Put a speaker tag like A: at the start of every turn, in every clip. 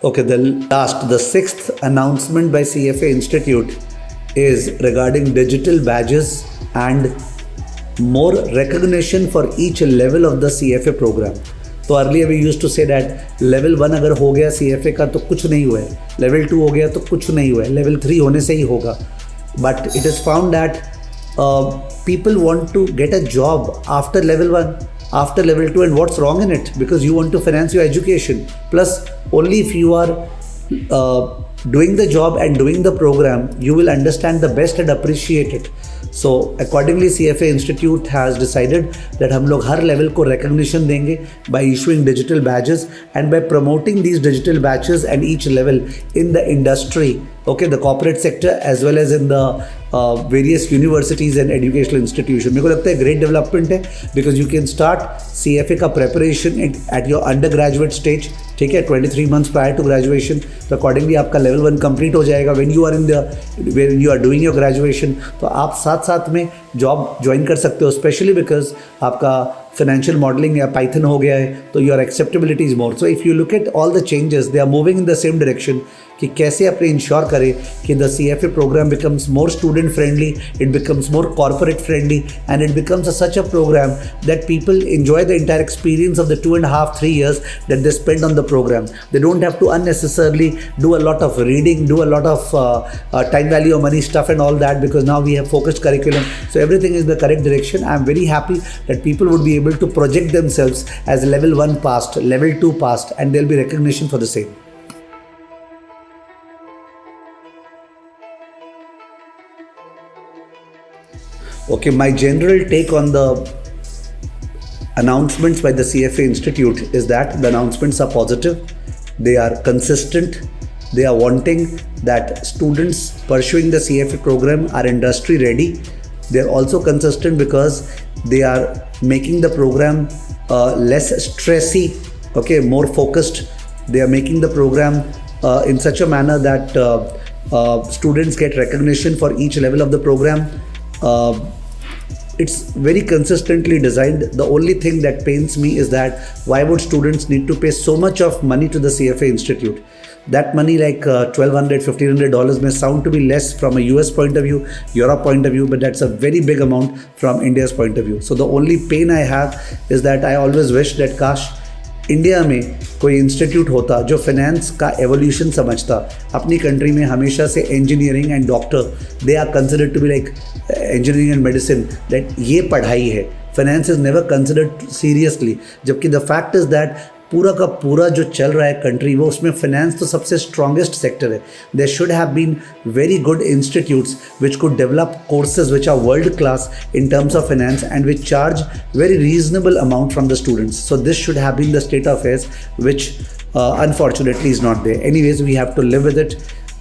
A: Okay, the sixth announcement by CFA Institute is regarding digital badges and more recognition for each level of the CFA program. तो earlier we used to say that level 1 अगर हो गया CFA का तो कुछ नहीं हुआ है, level 2 हो गया तो कुछ नहीं हुआ है, level 3 होने से ही होगा. But it is found that people want to get a job after level 1, after level 2, and what's wrong in it? Because you want to finance your education. Plus, only if you are doing the job and doing the program, you will understand the best and appreciate it. So accordingly, CFA Institute has decided that हम लोग हर level को recognition देंगे by issuing digital badges and by promoting these digital badges and each level in the industry, okay, the corporate sector as well as in the various universities and educational institutions. मेरे को लगता है great development है because you can start CFA का preparation at your undergraduate stage, ठीक है, 23 months prior to graduation. तो accordingly आपका level 1 complete हो जाएगा when you are doing your graduation. तो आप साथ में जॉब ज्वाइन कर सकते हो, स्पेशली बिकॉज आपका फाइनेंशियल मॉडलिंग या पाइथन हो गया है तो your acceptability is more. So if you look at all the changes, they are moving in the same direction कि कैसे अपने इंश्योर करें कि the CFA program becomes more student friendly, it becomes more corporate friendly, and it becomes such a program that people enjoy the entire experience of the 2.5-3 years that they spend on the program. They don't have to unnecessarily do a lot of reading, do a lot of time value of money stuff and all that, because now we have focused curriculum. So everything is the correct direction. I am very happy that people would be able to project themselves as level 1 passed, level 2 passed, and there will be recognition for the same. Okay, my general take on the announcements by the CFA Institute is that the announcements are positive, they are consistent, they are wanting that students pursuing the CFA program are industry ready. They are also consistent because they are making the program less stressy, okay, more focused. They are making the program in such a manner that students get recognition for each level of the program. It's very consistently designed. The only thing that pains me is that why would students need to pay so much of money to the CFA Institute? That money, like $1,200, $1,500 may sound to be less from a US point of view, Europe point of view, but that's a very big amount from India's point of view. So the only pain I have is that I always wish that काश India में कोई institute होता जो finance का evolution समझता. अपनी country में हमेशा से engineering and doctor, they are considered to be like engineering and medicine, that ये पढ़ाई है. Finance is never considered seriously, जबकि द फैक्ट इज दैट पूरा का पूरा जो चल रहा है कंट्री, वो उसमें फाइनेंस तो सबसे स्ट्रॉन्गेस्ट सेक्टर है. There should have been very good institutes which could develop courses which are world class in terms of finance and which charge very reasonable amount from the students. So this should have been the state of affairs, which unfortunately is not there. Anyways, we have to live with it.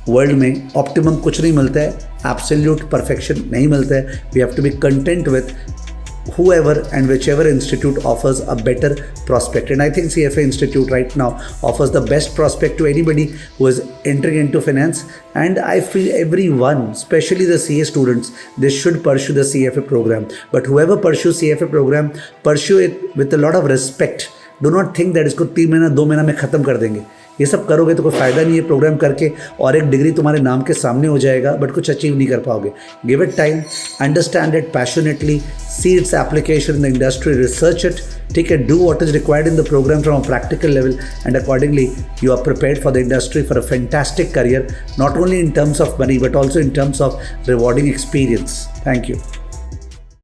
A: World में optimum कुछ नहीं मिलता है, absolute perfection नहीं मिलता है. We have to be content with whoever and whichever institute offers a better prospect, and I think CFA Institute right now offers the best prospect to anybody who is entering into finance. And I feel everyone, especially the CA students, they should pursue the CFA program. But whoever pursues CFA program, pursue it with a lot of respect. Do not think that इसको 3 महीना 2 महीना में ख़त्म कर देंगे. ये सब करोगे तो कोई फ़ायदा नहीं है प्रोग्राम करके, और एक डिग्री तुम्हारे नाम के सामने हो जाएगा बट कुछ अचीव नहीं कर पाओगे. Give it time, understand it passionately, see its application in the industry, research it, ठीक है, do what is required in the program from a practical level, and accordingly you are prepared for the industry for a fantastic career, not only in terms of money but also in terms of rewarding experience. Thank you.